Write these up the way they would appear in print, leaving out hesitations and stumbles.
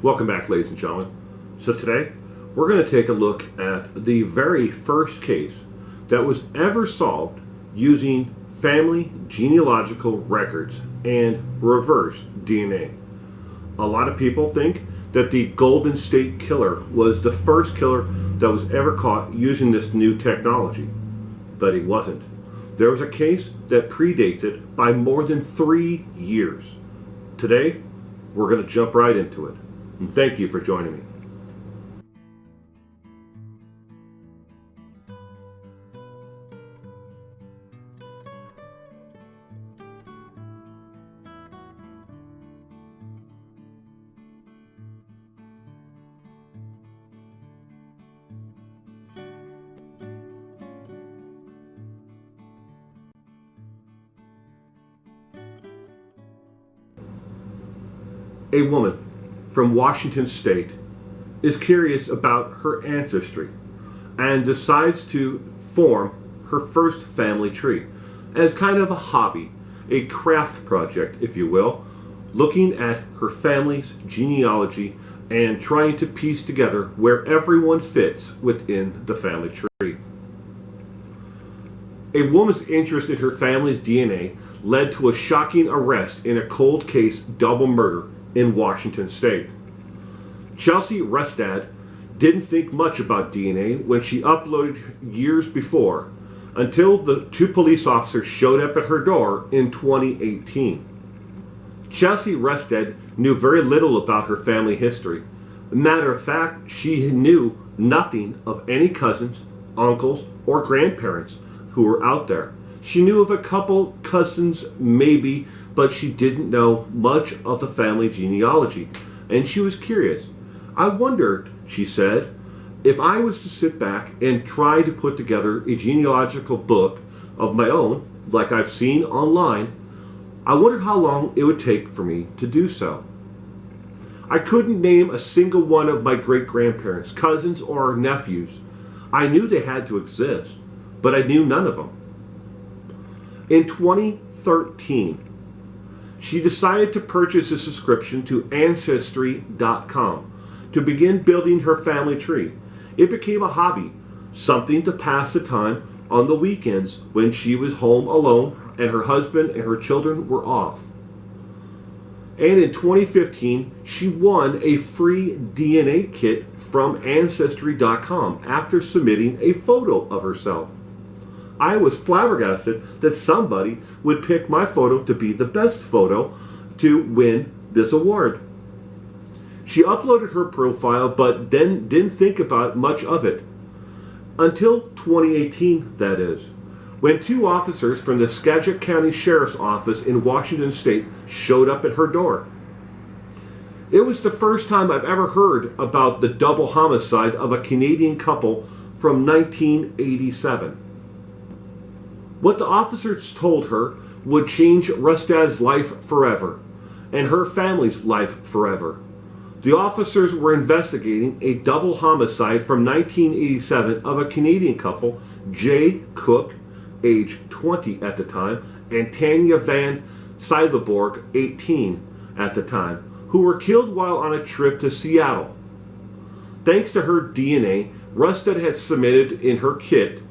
Welcome back, ladies and gentlemen. So today, we're going to take a look at the very first case that was ever solved using family genealogical records and reverse DNA. A lot of people think that the Golden State Killer was the first killer that was ever caught using this new technology, but he wasn't. There was a case that predates it by more than 3 years. Today, we're going to jump right into it. And thank you for joining me. A woman from Washington State is curious about her ancestry and decides to form her first family tree as kind of a hobby, a craft project, if you will, looking at her family's genealogy and trying to piece together where everyone fits within the family tree. A woman's interest in her family's DNA led to a shocking arrest in a cold case double murder in Washington State. Chelsea Restad didn't think much about DNA when she uploaded years before, until the 2 police officers showed up at her door in 2018. Chelsea Restad knew very little about her family history. Matter of fact, she knew nothing of any cousins, uncles, or grandparents who were out there. She knew of a couple cousins, maybe, but she didn't know much of the family genealogy, and she was curious. I wondered, she said, if I was to sit back and try to put together a genealogical book of my own, like I've seen online, I wondered how long it would take for me to do so. I couldn't name a single one of my great-grandparents, cousins, or nephews. I knew they had to exist, but I knew none of them. In 2013, she decided to purchase a subscription to Ancestry.com to begin building her family tree. It became a hobby, something to pass the time on the weekends when she was home alone and her husband and her children were off. And in 2015, she won a free DNA kit from Ancestry.com after submitting a photo of herself. I was flabbergasted that somebody would pick my photo to be the best photo to win this award. She uploaded her profile, but then didn't think about much of it. Until 2018, that is, when 2 officers from the Skagit County Sheriff's Office in Washington State showed up at her door. It was the first time I've ever heard about the double homicide of a Canadian couple from 1987. What the officers told her would change Rustad's life forever, and her family's life forever. The officers were investigating a double homicide from 1987 of a Canadian couple, Jay Cook, age 20 at the time, and Tanya Van Cuylenborg, 18 at the time, who were killed while on a trip to Seattle. Thanks to her DNA, Rustad had submitted in her kit.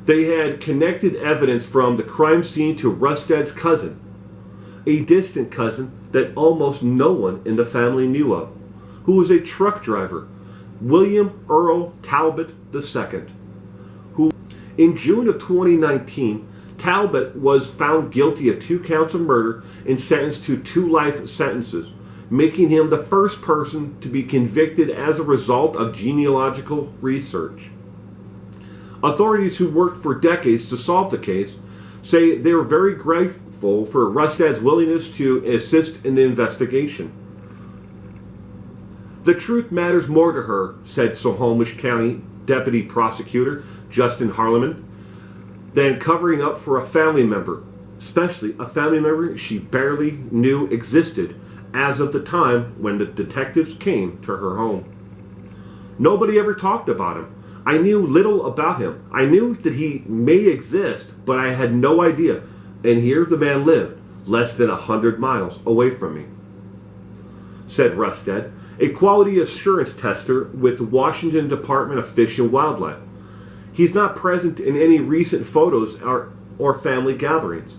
They had connected evidence from the crime scene to Rustad's cousin, a distant cousin that almost no one in the family knew of, who was a truck driver, William Earl Talbot II, who in June of 2019, Talbot was found guilty of 2 counts of murder and sentenced to 2 life sentences, making him the first person to be convicted as a result of genealogical research. Authorities who worked for decades to solve the case say they were very grateful for Rustad's willingness to assist in the investigation. The truth matters more to her, said Snohomish County Deputy Prosecutor Justin Harleman, than covering up for a family member, especially a family member she barely knew existed as of the time when the detectives came to her home. Nobody ever talked about him. I knew little about him. I knew that he may exist, but I had no idea. And here the man lived, less than 100 miles away from me. said Rustad, a quality assurance tester with the Washington Department of Fish and Wildlife. He's not present in any recent photos or family gatherings.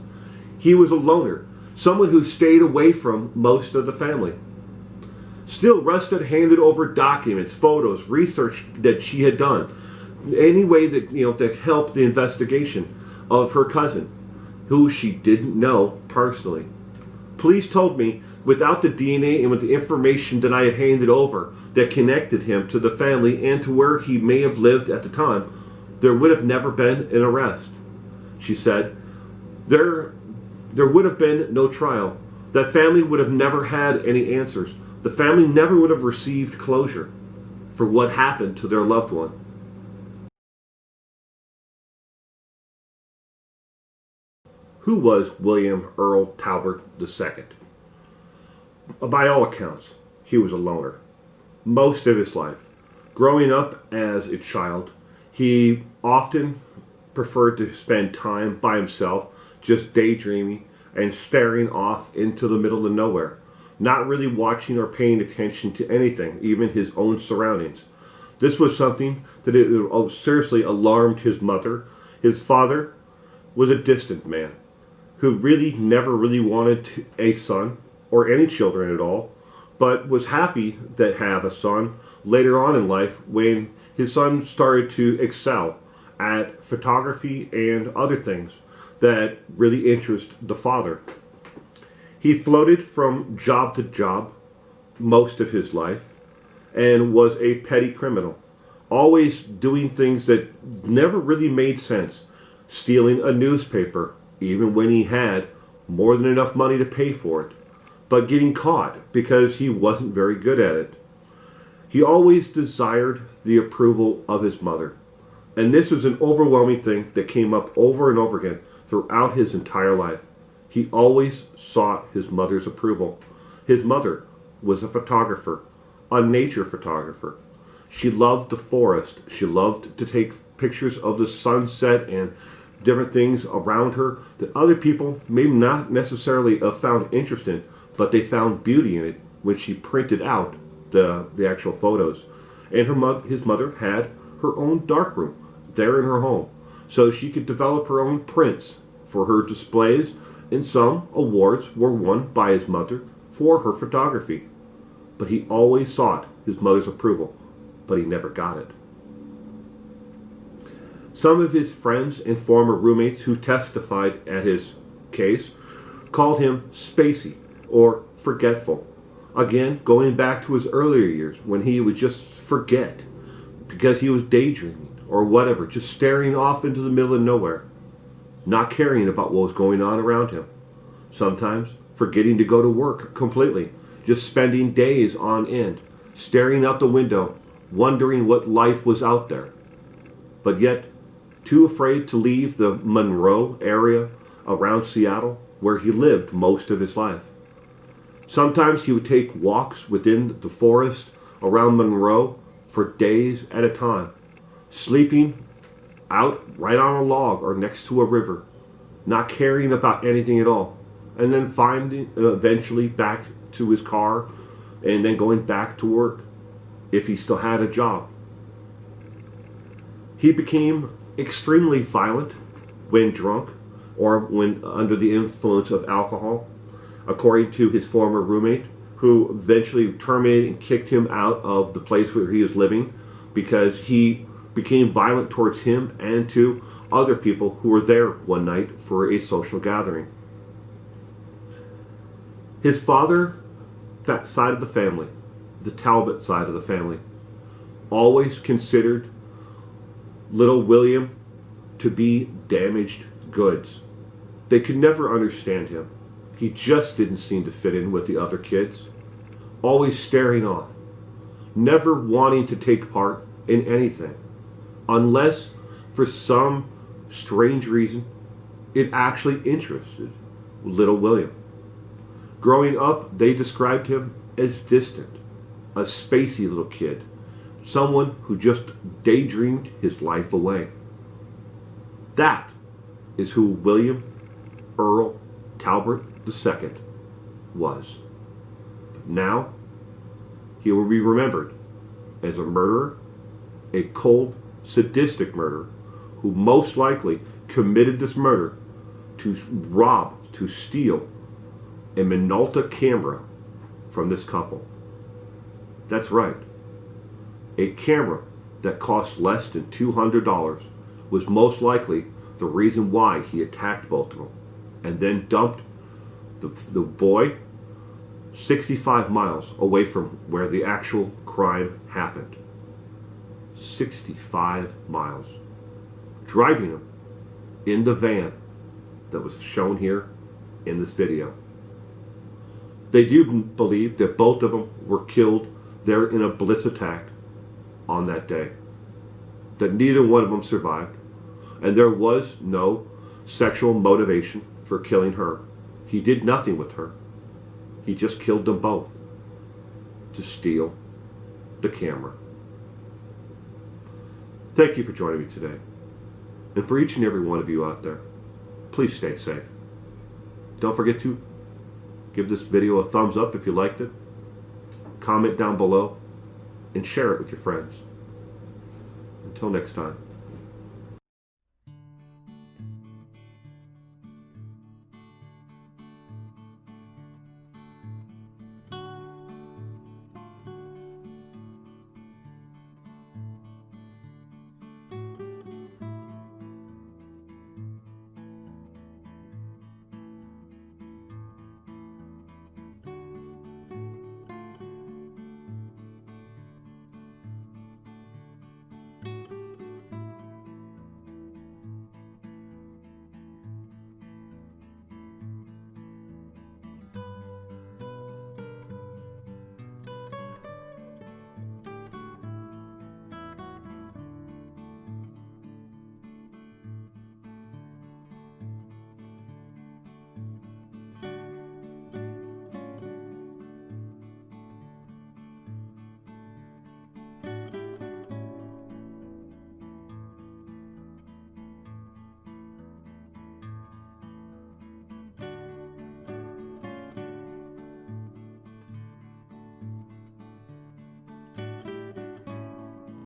He was a loner, someone who stayed away from most of the family. Still, Rustad handed over documents, photos, research that she had done, any way that that helped the investigation of her cousin, who she didn't know personally. Police told me, without the DNA and with the information that I had handed over that connected him to the family and to where he may have lived at the time, there would have never been an arrest. She said, there would have been no trial. That family would have never had any answers. The family never would have received closure for what happened to their loved one. Who was William Earl Talbert II? By all accounts, he was a loner. Most of his life. Growing up as a child, he often preferred to spend time by himself, just daydreaming and staring off into the middle of nowhere, not really watching or paying attention to anything, even his own surroundings. This was something that it seriously alarmed his mother. His father was a distant man who really never really wanted a son or any children at all, but was happy to have a son later on in life when his son started to excel at photography and other things that really interest the father. He floated from job to job most of his life and was a petty criminal, always doing things that never really made sense, stealing a newspaper even when he had more than enough money to pay for it, but getting caught because he wasn't very good at it. He always desired the approval of his mother, and this was an overwhelming thing that came up over and over again throughout his entire life. He always sought his mother's approval. His mother was a photographer, a nature photographer. She loved the forest. She loved to take pictures of the sunset and different things around her that other people may not necessarily have found interesting, but they found beauty in it when she printed out the actual photos. And his mother had her own darkroom there in her home, so she could develop her own prints for her displays, and some awards were won by his mother for her photography. But he always sought his mother's approval, but he never got it. Some of his friends and former roommates who testified at his case called him spacey or forgetful. Again, going back to his earlier years when he would just forget because he was daydreaming or whatever, just staring off into the middle of nowhere, not caring about what was going on around him. Sometimes forgetting to go to work completely, just spending days on end, staring out the window, wondering what life was out there. But yet, too afraid to leave the Monroe area around Seattle, where he lived most of his life. Sometimes he would take walks within the forest around Monroe for days at a time, sleeping out right on a log or next to a river, not caring about anything at all, and then finding eventually back to his car and then going back to work if he still had a job. He became extremely violent when drunk or when under the influence of alcohol, according to his former roommate, who eventually terminated and kicked him out of the place where he was living because he became violent towards him and to other people who were there one night for a social gathering. His father side of the family, the Talbot side of the family, always considered little William to be damaged goods. They could never understand him. He just didn't seem to fit in with the other kids. Always staring off. Never wanting to take part in anything. Unless, for some strange reason, it actually interested little William. Growing up, they described him as distant. A spacey little kid. Someone who just daydreamed his life away. That is who William Earl Talbot II was. Now, he will be remembered as a murderer, a cold, sadistic murderer, who most likely committed this murder to rob, to steal a Minolta camera from this couple. That's right. A camera that cost less than $200 was most likely the reason why he attacked both of them, and then dumped the boy 65 miles away from where the actual crime happened. 65 miles. Driving him in the van that was shown here in this video. They do believe that both of them were killed there in a blitz attack on that day. That neither one of them survived. And there was no sexual motivation for killing her. He did nothing with her. He just killed them both to steal the camera. Thank you for joining me today. And for each and every one of you out there, please stay safe. Don't forget to give this video a thumbs up if you liked it. Comment down below and share it with your friends. Until next time.